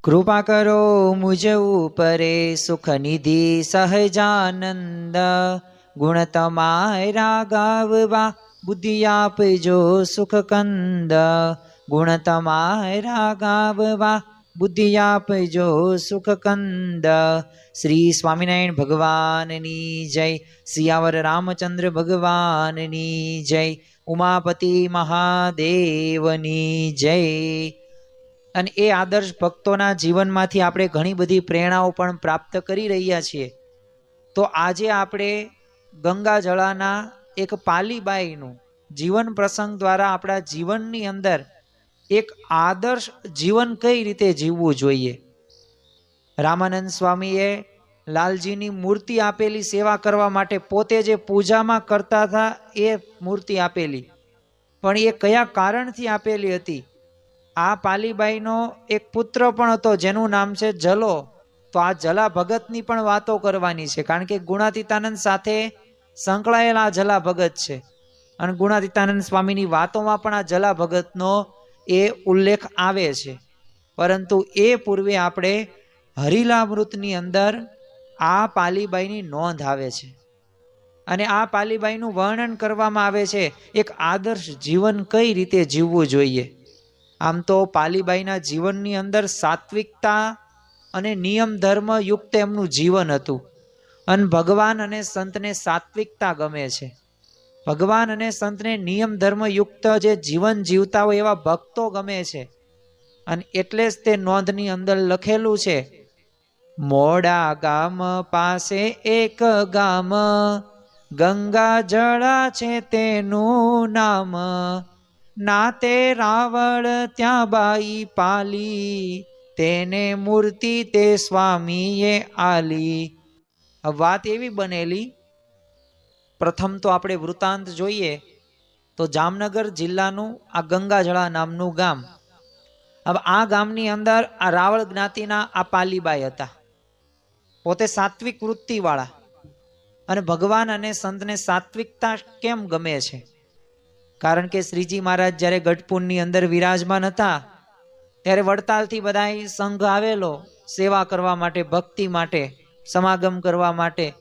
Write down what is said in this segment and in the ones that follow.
કૃપા કરો મુજ ઉપરે સુખ નિધિ સહજાનંદ, ગુણ તમારા ગાવવા બુદ્ધિ આપજો સુખ કંદ, ગુણ તમારા ગાવવા બુદ્ધિ આપજો સુખ કંદ। શ્રી સ્વામિનારાયણ ભગવાનની જય, સિયાવર રામચંદ્ર ભગવાનની જય, ઉમાપતિ મહાદેવની જય। અને એ આદર્શ ભક્તોના જીવનમાંથી આપણે ઘણી બધી પ્રેરણાઓ પણ પ્રાપ્ત કરી રહ્યા છીએ। તો આજે આપણે ગંગાજળાના એક પાલીબાઈનું જીવન પ્રસંગ દ્વારા આપણા જીવનની અંદર એક આદર્શ જીવન કઈ રીતે જીવવું જોઈએ। રામાનંદ સ્વામીએ લાલજીની મૂર્તિ આપેલી સેવા કરવા માટે, પોતે જે પૂજામાં કરતા હતા એ મૂર્તિ આપેલી, પણ એ કયા કારણથી આપેલી હતી? આ પાલીબાઈનો એક પુત્ર પણ હતો જેનું નામ છે જલો। તો આ જલા ભગતની પણ વાતો કરવાની છે, કારણ કે ગુણાતીતાનંદ સાથે સંકળાયેલા જલા ભગત છે અને ગુણાતીતાનંદ સ્વામીની વાતોમાં પણ આ જલા ભગતનો એ ઉલ્લેખ આવે છે। પરંતુ એ પૂર્વે આપણે હરિલામૃતની અંદર આ પાલીબાઈની નોંધ આવે છે અને આ પાલીબાઈનું વર્ણન કરવામાં આવે છે, એક આદર્શ જીવન કઈ રીતે જીવવું જોઈએ। આમ તો પાલીબાઈના જીવનની અંદર સાત્વિકતા અને નિયમ ધર્મ યુક્ત એમનું જીવન હતું અને ભગવાન અને સંતને સાત્વિકતા ગમે છે, ભગવાન અને સંતને નિયમ ધર્મ યુક્ત જે જીવન જીવતા હોય એવા ભક્તો ગમે છે। અને એટલે જ તે નોંધની અંદર લખેલું છે, મોડા ગામ પાસે એક ગામ, ગંગા જળા છે તેનું નામ, નાતે રાવળ ત્યાં બાઈ પાલી, તેને મૂર્તિ તે સ્વામીએ આલી। વાત એવી બનેલી, પ્રથમ તો આપણે વૃત્તાંત જોઈએ તો જામનગર જિલ્લાનું આ ગંગાજળા નામનું ગામ। હવે આ ગામની અંદર આ રાવળ જ્ઞાતિના આ પાલીબાઈ હતા, પોતે સાત્વિક વૃત્તિવાળા, અને ભગવાન અને સંતને સાત્વિકતા કેમ ગમે છે? કારણ કે શ્રીજી મહારાજ જ્યારે ગઢપુરની અંદર વિરાજમાન હતા ત્યારે વડતાલથી બધાય સંઘ આવેલો સેવા કરવા માટે, ભક્તિ માટે, સમાગમ કરવા માટે।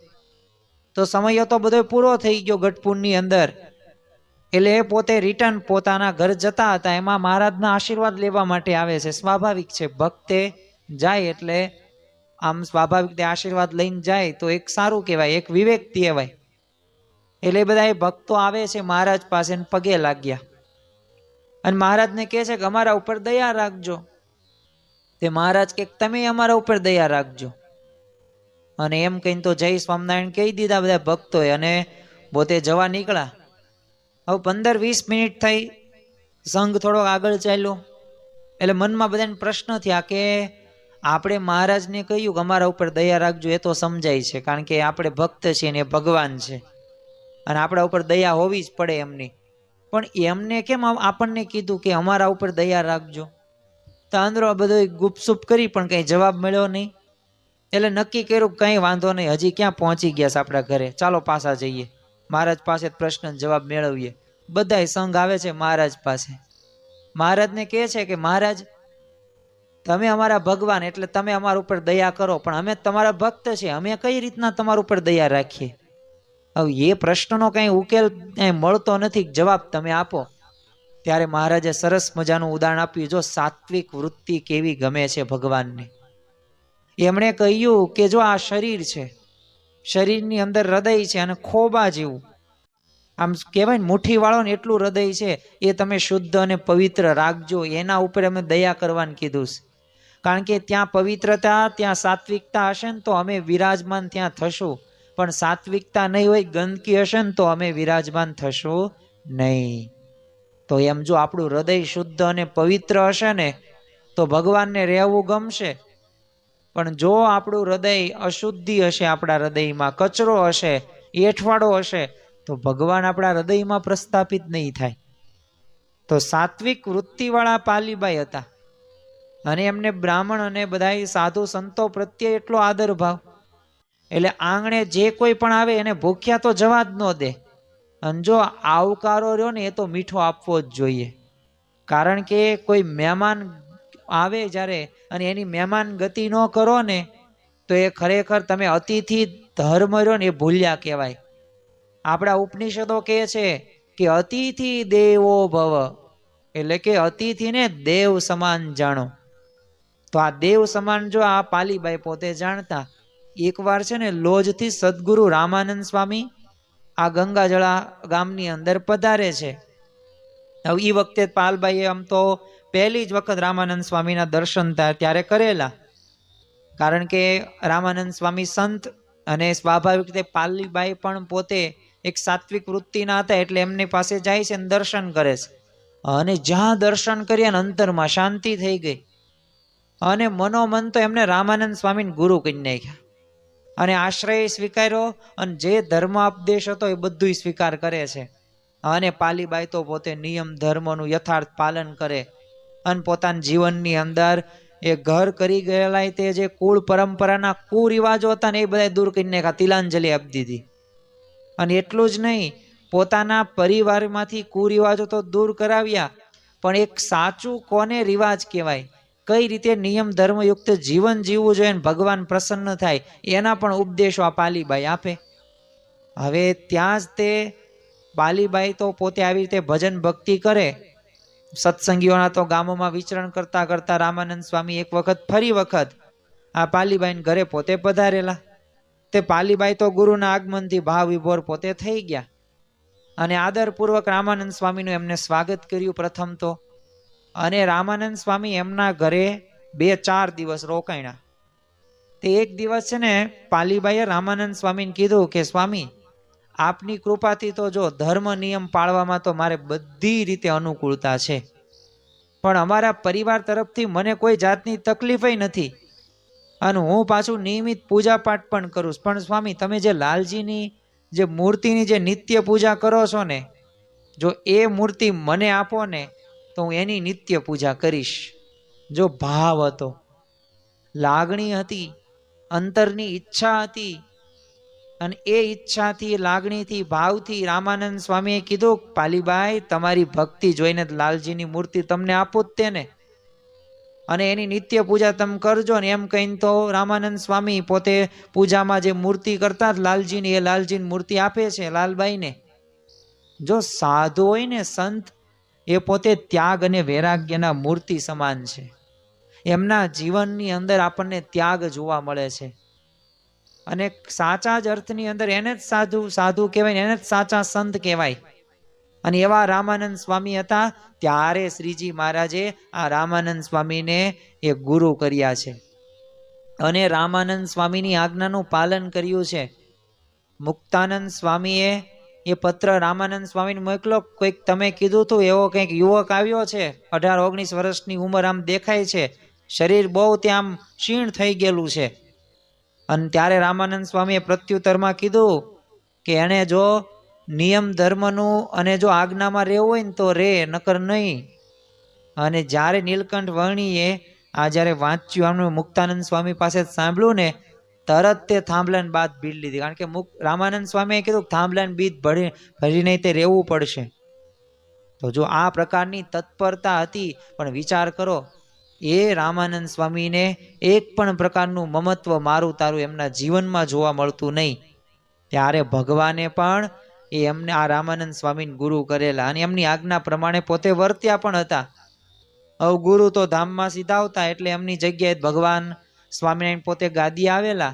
તો સમય તો બધો પૂરો થઈ ગયો ગઢપુરની અંદર, એટલે એ પોતે રિટર્ન પોતાના ઘર જતા હતા, એમાં મહારાજના આશીર્વાદ લેવા માટે આવે છે। સ્વાભાવિક છે, ભક્તે જાય એટલે આમ સ્વાભાવિક તે આશીર્વાદ લઈને જાય તો એક સારું કહેવાય, એક વિવેક કહેવાય। એટલે બધા એ ભક્તો આવે છે મહારાજ પાસે પગે લાગ્યા અને મહારાજને કહે છે કે અમારા ઉપર દયા રાખજો। તે મહારાજ કે તમે અમારા ઉપર દયા રાખજો, અને એમ કહીને તો જય સ્વામિનારાયણ કહી દીધા બધા ભક્તોએ અને પોતે જવા નીકળ્યા। હવે 15-20 મિનિટ થઈ, સંઘ થોડો આગળ ચાલ્યો, એટલે મનમાં બધાને પ્રશ્ન થયા કે આપણે મહારાજને કહ્યું કે અમારા ઉપર દયા રાખજો, એ તો સમજાય છે, કારણ કે આપણે ભક્ત છીએ ને એ ભગવાન છે અને આપણા ઉપર દયા હોવી જ પડે એમની, પણ એમને કેમ આપણને કીધું કે અમારા ઉપર દયા રાખજો? તો અંદરો બધો ગુપસુપ કરી પણ કંઈ જવાબ મળ્યો નહીં। એટલે નક્કી કર્યું કંઈ વાંધો નહીં, હજી ક્યાં પહોંચી ગયા છે આપણા ઘરે, ચાલો પાછા જઈએ, મહારાજ પાસે પ્રશ્ન જવાબ મેળવીએ। બધાય સંઘ આવે છે મહારાજ પાસે, મહારાજને કહે છે કે મહારાજ તમે અમારા ભગવાન એટલે તમે અમારા ઉપર દયા કરો, પણ અમે તમારા ભક્ત છીએ, અમે કઈ રીતના તમારા ઉપર દયા રાખીએ? હવે એ પ્રશ્નનો કંઈ ઉકેલ મળતો નથી, જવાબ તમે આપો। ત્યારે મહારાજે સરસ મજાનું ઉદાહરણ આપ્યું, જો સાત્વિક વૃત્તિ કેવી ગમે છે ભગવાનને। એમણે કહ્યું કે જો આ શરીર છે, શરીરની અંદર હૃદય છે અને ખોબા જેવું, આમ કહેવાય ને મુઠ્ઠી વાળો ને એટલું હૃદય છે, એ તમે શુદ્ધ અને પવિત્ર રાખજો, એના ઉપર અમે દયા કરવાનું કીધું છે। કારણ કે ત્યાં પવિત્રતા, ત્યાં સાત્વિકતા હશે ને તો અમે વિરાજમાન ત્યાં થશું, પણ સાત્વિકતા નહીં હોય, ગંદકી હશે ને તો અમે વિરાજમાન થશું નહીં। તો એમ જો આપણું હૃદય શુદ્ધ અને પવિત્ર હશે ને તો ભગવાનને રહેવું ગમશે, પણ જો આપણું હૃદય અશુદ્ધિ હશે, આપણા હૃદયમાં કચરો હશે, એઠવાડો હશે, તો ભગવાન આપણા હૃદયમાં પ્રસ્થાપિત નહીં થાય। તો સાત્વિક વૃત્તિવાળા પાલીબાઈ હતા અને એમને બ્રાહ્મણ અને બધા સાધુ સંતો પ્રત્યે એટલો આદર ભાવ, એટલે આંગણે જે કોઈ પણ આવે એને ભૂખ્યા તો જવા જ ન દે, અને જો આવકારો રહ્યો ને એ તો મીઠો આપવો જ જોઈએ। કારણ કે કોઈ મહેમાન આવે જ્યારે અને એની મહેમાન ગતિ ન કરો ને તો એ ખરેખર તમે અતિથિ ધર્મ રહ્યો ને એ ભૂલ્યા કહેવાય. આપણા ઉપનિષદો કહે છે કે અતિથિ દેવો ભવ, એટલે કે અતિથિને દેવ સમાન જાણો. તો આ દેવ સમાન જો આ પાલીબાઈ પોતે જાણતા. એકવાર છે ને લોજથી સદગુરુ રામાનંદ સ્વામી આ ગંગાજળા ગામની અંદર પધારે છે. હવે એ વખતે પાલબાઈએ આમ તો પહેલી જ વખત રામાનંદ સ્વામીના દર્શન ત્યારે કરેલા, કારણ કે રામાનંદ સ્વામી સંત અને સ્વાભાવિક રીતે પાલીબાઈ પણ પોતે એક સાત્વિક વૃત્તિના હતા, એટલે એમની પાસે જાય છે અને દર્શન કરે છે. અને જ્યાં દર્શન કર્યા ને અંતરમાં શાંતિ થઈ ગઈ અને મનોમન તો એમને રામાનંદ સ્વામીને ગુરુ કરી નાખ્યા અને આશ્રય સ્વીકાર્યો અને જે ધર્મ ઉપદેશ હતો એ બધું સ્વીકાર કરે છે. અને પાલીબાઈ તો પોતે નિયમ ધર્મનું યથાર્થ પાલન કરે અને પોતાના જીવનની અંદર એ ઘર કરી ગયેલા તે જે કુળ પરંપરાના કુરિવાજો હતા ને એ બધા દૂર કરીને તિલાંજલિ આપી દીધી. અને એટલું જ નહીં, પોતાના પરિવારમાંથી કુરિવાજો તો દૂર કરાવ્યા, પણ એક સાચું કોને રિવાજ કહેવાય, કઈ રીતે નિયમ ધર્મયુક્ત જીવન જીવવું જોઈએ, ભગવાન પ્રસન્ન થાય, એના પણ ઉપદેશો આ પાલીબાઈ આપે. હવે ત્યાં જ તે પાલીબાઈ તો પોતે આવી રીતે ભજન ભક્તિ કરે. સત્સંગીઓના તો ગામોમાં વિચરણ કરતા કરતા રામાનંદ સ્વામી એક વખત ફરી વખત આ પાલીબાઈને ઘરે પોતે પધારેલા. તે પાલીબાઈ તો ગુરુના આગમનથી ભાવ વિભોર પોતે થઈ ગયા અને આદરપૂર્વક રામાનંદ સ્વામીનું એમને સ્વાગત કર્યું પ્રથમ તો. અને રામાનંદ સ્વામી એમના ઘરે 2-4 દિવસ રોકાણા. તે એક દિવસ છે ને પાલીબાઈએ રામાનંદ સ્વામીને કીધું કે સ્વામી, આપની કૃપાથી તો જો ધર્મ નિયમ પાળવામાં તો મારે બધી રીતે અનુકૂળતા છે, પણ અમારા પરિવાર તરફથી મને કોઈ જાતની તકલીફ નથી અને હું પાછું નિયમિત પૂજા પાઠ પણ કરું. પણ સ્વામી, તમે જે લાલજીની જે મૂર્તિની જે નિત્ય પૂજા કરો છો ને, જો એ મૂર્તિ મને આપો ને તો હું એની નિત્ય પૂજા કરીશ. જો ભાવ હતો, લાગણી હતી, અંતરની ઈચ્છા હતી, અને એ ઈચ્છાથી, લાગણીથી, ભાવથી રામાનંદ સ્વામીએ કીધું, પાલીબાઈ, તમારી ભક્તિ જોઈને લાલજીની મૂર્તિ તમને આપું જ તેને, અને એની નિત્ય પૂજા તમે કરજો ને. એમ કહીને તો રામાનંદ સ્વામી પોતે પૂજામાં જે મૂર્તિ કરતા લાલજીની, એ લાલજીની મૂર્તિ આપે છે લાલબાઈને. જો સાધુ હોય ને સંત, એ પોતે ત્યાગ અને વૈરાગ્યના મૂર્તિ સમાન છે. એમના જીવનની અંદર આપણને ત્યાગ જોવા મળે છે અને સાચા જ અર્થની અંદર એને જ સાધુ કહેવાય, એને જ સાચા સંત કહેવાય. અને એવા રામાનંદ સ્વામી હતા. ત્યારે શ્રીજી મહારાજે આ રામાનંદ સ્વામીને એ ગુરુ કર્યા છે અને રામાનંદ સ્વામીની આજ્ઞાનું પાલન કર્યું છે. મુક્તાનંદ સ્વામીએ એ પત્ર રામાનંદ સ્વામીને મોકલો. કોઈક તમે કીધું હતું એવો કંઈક યુવક આવ્યો છે, 18-19 વર્ષની ઉંમર, આમ દેખાય છે, શરીર બહુ ત્યાં આમ ક્ષીણ થઈ ગયેલું છે. અને ત્યારે રામાનંદ સ્વામીએ પ્રત્યુત્તરમાં કીધું કે એને જો નિયમ ધર્મનું અને જો આજ્ઞામાં રહેવું હોય ને તો રે, નકર નહીં. અને જ્યારે નીલકંઠ વર્ણીએ આ જ્યારે વાંચ્યું, આમનું મુક્તાનંદ સ્વામી પાસે સાંભળ્યું ને, તરત તે થાંભલાની બાદ ભીડ લીધી. કારણ કે રામાનંદ સ્વામીએ કીધું થાંભલાની બીજ ભરી નહીં તે રહેવું પડશે. તો જો આ પ્રકારની તત્પરતા હતી, પણ વિચાર કરો, એ રામાનંદ સ્વામીને એક પણ પ્રકારનું મમત્વ મારું તારું એમના જીવનમાં જોવા મળતું નહીં. ત્યારે ભગવાને પણ એમને આ રામાનંદ સ્વામીને ગુરુ કરેલા અને એમની આજ્ઞા પ્રમાણે પોતે વર્ત્યા પણ હતા. હવે ગુરુ તો ધામમાં સીધા આવતા, એટલે એમની જગ્યાએ ભગવાન સ્વામિનારાયણ પોતે ગાદી આવેલા.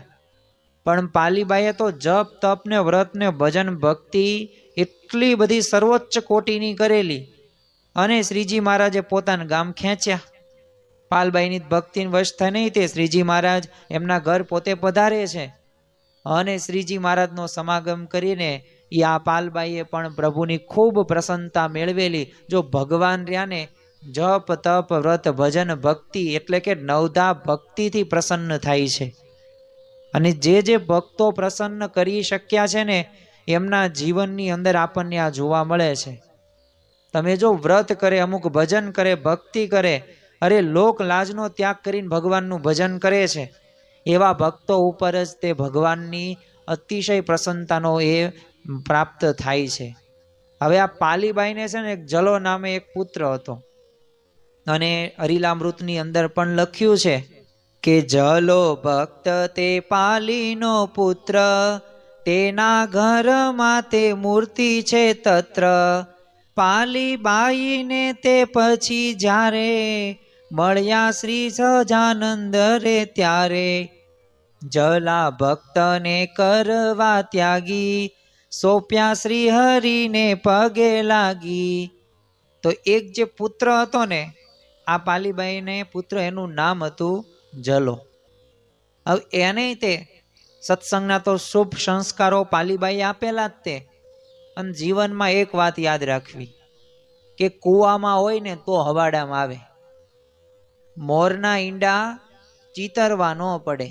પણ પાલીબાઈએ તો જપ તપ ને વ્રત ને ભજન ભક્તિ એટલી બધી સર્વોચ્ચ કોટીની કરેલી અને શ્રીજી મહારાજે પોતાના ગામ ખેંચ્યા. પાલબાઈની ભક્તિની વશ થાય નહીં તે શ્રીજી મહારાજ એમના ઘર પોતે પધારે છે અને શ્રીજી મહારાજનો સમાગમ કરીને આ પાલબાઈએ પણ પ્રભુની ખૂબ પ્રસન્નતા મેળવેલી. જો ભગવાન રહ્યા ને જપ તપ વ્રત ભજન ભક્તિ એટલે કે નવધા ભક્તિથી પ્રસન્ન થાય છે. અને જે ભક્તો પ્રસન્ન કરી શક્યા છે ને, એમના જીવનની અંદર આપણને આ જોવા મળે છે. તમે જો વ્રત કરે, અમુક ભજન કરે, ભક્તિ કરે, અરે લોક લાજનો ત્યાગ કરીને ભગવાનનું ભજન કરે છે, એવા ભક્તો ઉપર જ તે ભગવાનની અતિશય પ્રસન્નતાનો એ પ્રાપ્ત થાય છે. હવે આ પાલીબાઈને છે ને એક જલો નામે એક પુત્ર હતો. અને હરિલામૃતની અંદર પણ લખ્યું છે કે જલો ભક્ત તે પાલીનો પુત્ર, તેના ઘરમાં તે મૂર્તિ છે તત્ર. પાલી બાઈને તે પછી જ્યારે મળ્યા શ્રી સહજાનંદ રે ત્યારે, જલા ભક્તને કરવા ત્યાગી, સોંપ્યા શ્રી હરિને પગે લાગી. તો એક જે પુત્ર હતો ને, આ પાલીબાઈને પુત્ર, એનું નામ હતું જલો. હવે એને તે સત્સંગના તો શુભ સંસ્કારો પાલીબાઈ આપેલા જ તે. અને જીવનમાં એક વાત યાદ રાખવી કે કૂવામાં હોય ને તો હવાડામાં આવે. મોરના ઈંડા ચીતરવા ન પડે.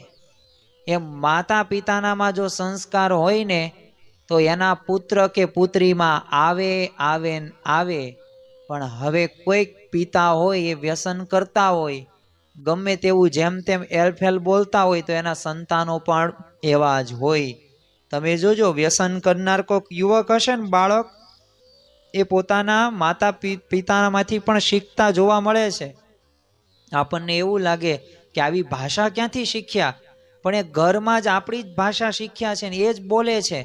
એમ માતા પિતાનામાં જો સંસ્કાર હોય ને તો એના પુત્ર કે પુત્રીમાં આવે આવે આવે. પણ હવે કોઈક પિતા હોય એ વ્યસન કરતા હોય, ગમે તેવું જેમ તેમ એલફેલ બોલતા હોય, તો એના સંતાનો પણ એવા જ હોય. તમે જોજો, વ્યસન કરનાર કોઈક યુવક હશે ને, બાળક, એ પોતાના માતા પિતામાંથી પણ શીખતા જોવા મળે છે. આપણને એવું લાગે કે આવી ભાષા ક્યાંથી શીખ્યા, પણ એ ઘરમાં જ આપણી જ ભાષા શીખ્યા છે ને એ જ બોલે છે.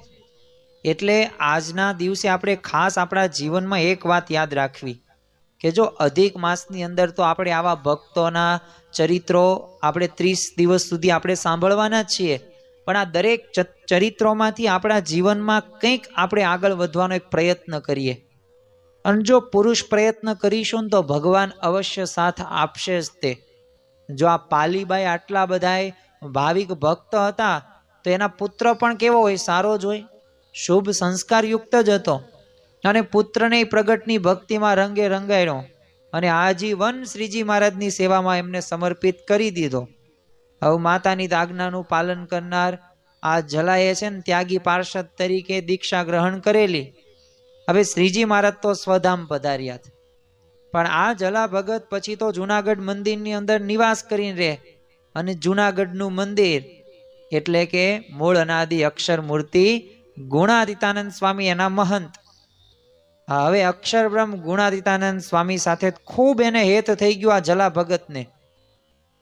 એટલે આજના દિવસે આપણે ખાસ આપણા જીવનમાં એક વાત યાદ રાખવી કે જો અધિક માસની અંદર તો આપણે આવા ભક્તોના ચરિત્રો આપણે 30 દિવસ સુધી આપણે સાંભળવાના જ છીએ. પણ આ દરેક ચરિત્રોમાંથી આપણા જીવનમાં કંઈક આપણે આગળ વધવાનો એક પ્રયત્ન કરીએ. અને જો પુરુષ પ્રયત્ન કરીશું તો ભગવાન અવશ્ય સાથ આપશે જ તે. જો આ પાલીબાઈ આટલા બધા ભાવિક ભક્ત હતા તો એના પુત્ર પણ કેવો હોય? સારો જ હોય, શુભ સંસ્કારયુક્ત જ હતો. અને પુત્રને પ્રગટની ભક્તિમાં રંગે રંગાયણો અને આજીવન શ્રીજી મહારાજની સેવામાં એમને સમર્પિત કરી દીધો. હવે માતાની આજ્ઞાનું પાલન કરનાર આ જલાએ છે ને ત્યાગી પાર્ષદ તરીકે દીક્ષા ગ્રહણ કરેલી. હવે શ્રીજી મહારાજ તો સ્વધામ પધાર્યા, પણ આ જલા ભગત પછી તો જુનાગઢ મંદિરની અંદર નિવાસ કરીને રહે. અને જુનાગઢનું મંદિર એટલે કે મૂળ અનાદિ અક્ષર મૂર્તિ ગુણાતીતાનંદ સ્વામી એના મહંત. હવે અક્ષર બ્રહ્મ ગુણાતીતાનંદ સ્વામી સાથે ખૂબ એને હેત થઈ ગયું આ જલા ભગતને.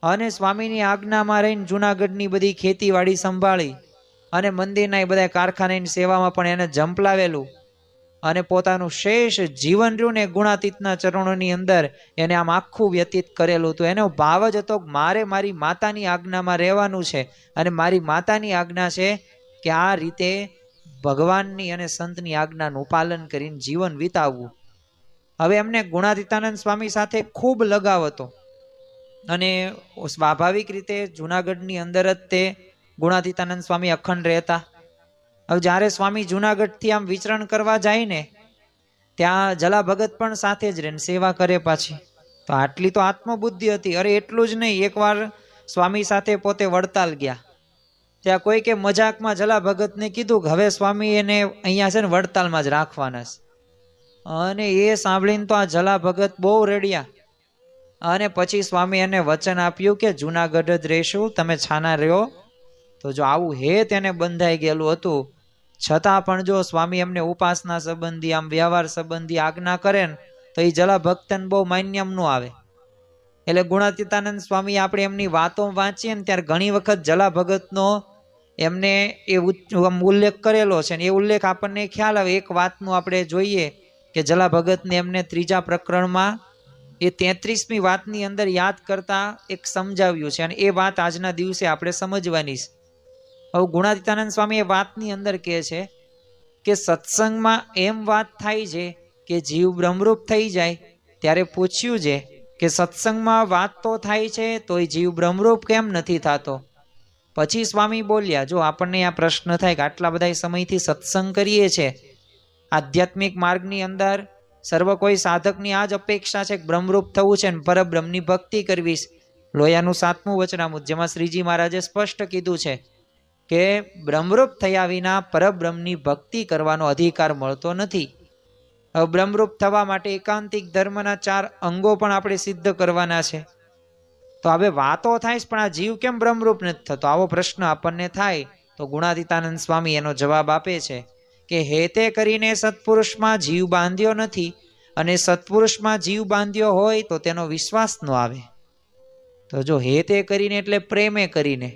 અને સ્વામીની આજ્ઞામાં રહીને જુનાગઢની બધી ખેતીવાડી સંભાળી અને મંદિરના એ બધા કારખાનાની સેવામાં પણ એને ઝંપલાવેલું. અને પોતાનું શેષ જીવન રહ્યું ને ગુણાતીતના ચરણોની અંદર એને આમ આખું વ્યતીત કરેલું. તો એનો ભાવ જ હતો કે મારે મારી માતાની આજ્ઞામાં રહેવાનું છે અને મારી માતાની આજ્ઞા છે કે આ રીતે ભગવાનની અને સંતની આજ્ઞાનું પાલન કરીને જીવન વિતાવવું. હવે એમને ગુણાતીતાનંદ સ્વામી સાથે ખૂબ લગાવ હતો અને સ્વાભાવિક રીતે જુનાગઢની અંદર જ તે ગુણાતીતાનંદ સ્વામી અખંડ રહેતા. હવે જ્યારે સ્વામી જુનાગઢથી આમ વિચરણ કરવા જાય ને ત્યાં જલા ભગત પણ સાથે જ રહે સેવા કરે પાછી. તો આટલી તો આત્મબુદ્ધિ હતી. અરે એટલું જ નહીં, એકવાર સ્વામી સાથે પોતે વડતાલ ગયા. ત્યાં કોઈકે મજાકમાં જલા ભગતને કીધું કે હવે સ્વામી એને અહીંયા છે ને વડતાલમાં જ રાખવાના છે. અને એ સાંભળીને તો આ જલા ભગત બહુ રડ્યા. અને પછી સ્વામી એને વચન આપ્યું કે જુનાગઢ જ રહેશું, તમે છાના રહ્યો. તો જો આવું હેત એને બંધાઈ ગયેલું હતું, છતાં પણ જો સ્વામી એમને ઉપાસના સંબંધી આમ વ્યવહાર સંબંધી આજ્ઞા કરે ને તો એ જલા ભક્તને બહુ માન્યમ ન આવે. એટલે ગુણાતીતાનંદ સ્વામી આપણે એમની વાતો વાંચીએ ને ત્યારે ઘણી વખત જલા ભગતનો એમને એ ઉલ્લેખ કરેલો છે ને એ ઉલ્લેખ આપણને ખ્યાલ આવે. એક વાતનું આપણે જોઈએ કે જલા ભગતને એમને 3જા પ્રકરણમાં એ 33મી વાતની અંદર યાદ કરતા એક સમજાવ્યું છે અને એ વાત આજના દિવસે આપણે સમજવાની છે. હવે ગુણાતીતાનંદ સ્વામી એ વાતની અંદર કહે છે કે સત્સંગમાં એમ વાત થાય છે કે જીવ બ્રહ્મરૂપ થઈ જાય ત્યારે પૂછ્યું છે કે સત્સંગમાં વાત તો થાય છે તોય જીવ બ્રહ્મરૂપ કેમ નથી થતો? પછી સ્વામી બોલ્યા, જો આપણને આ પ્રશ્ન થાય કે આટલા બધા સમયથી સત્સંગ કરીએ છે, આધ્યાત્મિક માર્ગની અંદર સર્વ કોઈ સાધકની આ જ અપેક્ષા છે કે બ્રહ્મરૂપ થવું છે ને પરબ્રહ્મની ભક્તિ કરવી. લોયાનું 7મું વચનામૃત જેમાં શ્રીજી મહારાજે સ્પષ્ટ કીધું છે કે બ્રહ્મરૂપ થયા વિના પરબ્રહ્મની ભક્તિ કરવાનો અધિકાર મળતો નથી. હવે બ્રહ્મરૂપ થવા માટે એકાંતિક ધર્મના 4 અંગો પણ આપણે સિદ્ધ કરવાના છે. તો હવે વાતો થાય પણ આ જીવ કેમ બ્રહ્મરૂપ નથી થતો? આવો પ્રશ્ન આપણને થાય તો ગુણાતીતાનંદ સ્વામી એનો જવાબ આપે છે કે હેતે કરીને સત્પુરુષમાં જીવ બાંધ્યો નથી, અને સત્પુરુષમાં જીવ બાંધ્યો હોય તો તેનો વિશ્વાસ ન આવે. તો જો હેતે કરીને એટલે પ્રેમે કરીને,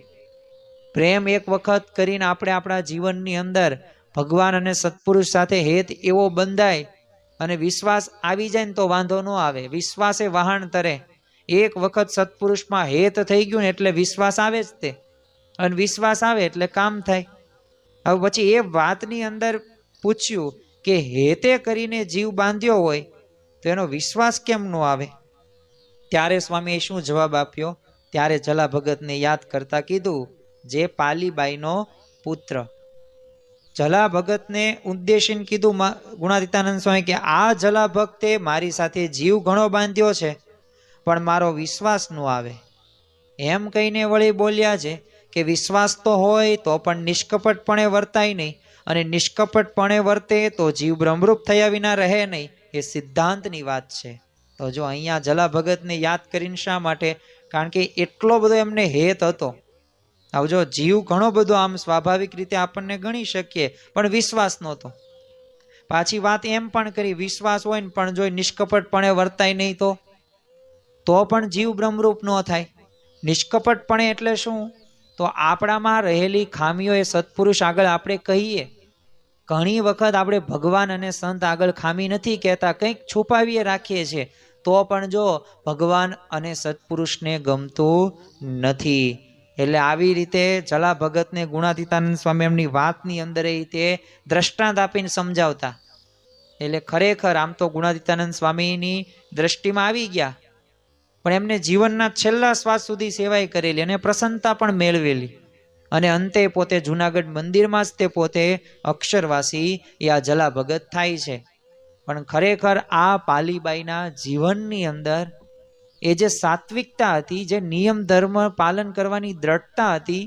પ્રેમ એક વખત કરીને આપણે આપણા જીવનની અંદર ભગવાન અને સત્પુરુષ સાથે હેત એવો બંધાય અને વિશ્વાસ આવી જાય ને તો વાંધો ન આવે. વિશ્વાસે વહાણ તરે. એક વખત સત્પુરુષમાં હેત થઈ ગયું ને એટલે વિશ્વાસ આવે જ તે, અને વિશ્વાસ આવે એટલે કામ થાય. હવે પછી એ વાતની અંદર પૂછ્યું કે હેતે કરીને જીવ બાંધ્યો હોય તો એનો વિશ્વાસ કેમ ન આવે? ત્યારે સ્વામીએ શું જવાબ આપ્યો? ત્યારે જલા ભગતને યાદ કરતા કીધું, જે પાલીબાઈનો પુત્ર. જલા ભગતને ઉદ્દેશીને કીધું ગુણાતીતાનંદ સ્વામી કે આ જલા ભક્તે મારી સાથે જીવ ઘણો બાંધ્યો છે પણ મારો વિશ્વાસ ન આવે. એમ કહીને વળી બોલ્યા છે કે વિશ્વાસ તો હોય તો પણ નિષ્કપટપણે વર્તાય નહીં, અને નિષ્કપટપણે વર્તે તો જીવ બ્રહ્મરૂપ થયા વિના રહે નહીં. એ સિદ્ધાંતની વાત છે. તો જો અહીંયા જલા ભગતને યાદ કરીને શા માટે? કારણ કે એટલો બધો એમને હેત હતો. હવે જો જીવ ઘણો બધો આમ સ્વાભાવિક રીતે આપણને ગણી શકીએ પણ વિશ્વાસ નહોતો. પાછી વાત એમ પણ કરી, વિશ્વાસ હોય ને પણ જો નિષ્કપટપણે વર્તાય નહીં તો પણ જીવ બ્રહ્મરૂપ ન થાય. નિષ્કપટપણે એટલે શું? તો આપણામાં રહેલી ખામીઓ એ સત્પુરુષ આગળ આપણે કહીએ. ઘણી વખત આપણે ભગવાન અને સંત આગળ ખામી નથી કહેતા, કંઈક છુપાવીએ રાખીએ છીએ, તો પણ જો ભગવાન અને સત્પુરુષને ગમતું નથી. એટલે આવી રીતે જલા ભગતને ગુણાતીતાનંદ સ્વામી એમની વાતની અંદર એ રીતે દ્રષ્ટાંત આપીને સમજાવતા. એટલે ખરેખર આમ તો ગુણાતીતાનંદ સ્વામીની દ્રષ્ટિમાં આવી ગયા, પણ એમને જીવનના છેલ્લા શ્વાસ સુધી સેવાય કરેલી અને પ્રસન્નતા પણ મેળવેલી, અને અંતે પોતે જુનાગઢ મંદિરમાં જ તે પોતે અક્ષરવાસી એ આ જલા ભગત થાય છે. પણ ખરેખર આ પાલીબાઈના જીવનની અંદર એ જે સાત્વિકતા હતી, જે નિયમ ધર્મ પાલન કરવાની દ્રઢતા હતી,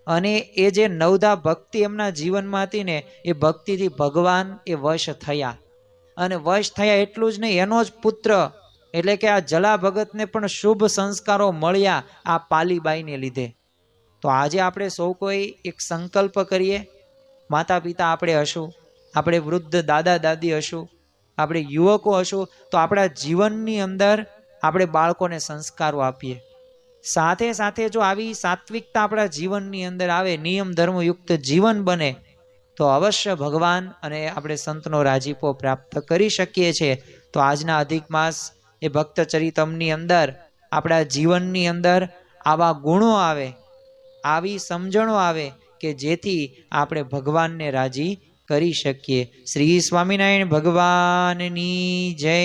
અને એ જે નવધા ભક્તિ એમના જીવનમાં હતી ને, એ ભક્તિથી ભગવાન એ વશ થયા. અને વશ થયા એટલું જ નહીં, એનો જ પુત્ર એટલે કે આ જલા ભગતને પણ શુભ સંસ્કારો મળ્યા આ પાલીબાઈને લીધે. તો આજે આપણે સૌ કોઈ એક સંકલ્પ કરીએ, માતા પિતા આપણે હશું, આપણે વૃદ્ધ દાદા દાદી હશું, આપણે યુવકો હશું, તો આપણા જીવનની અંદર આપણે બાળકોને સંસ્કારો આપીએ. સાથે સાથે જો આવી સાત્વિકતા આપણા જીવનની અંદર આવે, નિયમ ધર્મયુક્ત જીવન બને, તો અવશ્ય ભગવાન અને આપણે સંતનો રાજીપો પ્રાપ્ત કરી શકીએ છીએ. તો આજના અધિક માસ એ ભક્ત ચરિતમની અંદર આપણા જીવનની અંદર આવા ગુણો આવે, આવી સમજણો આવે કે જેથી આપણે ભગવાનને રાજી કરી શકીએ. શ્રી સ્વામિનારાયણ ભગવાનની જય.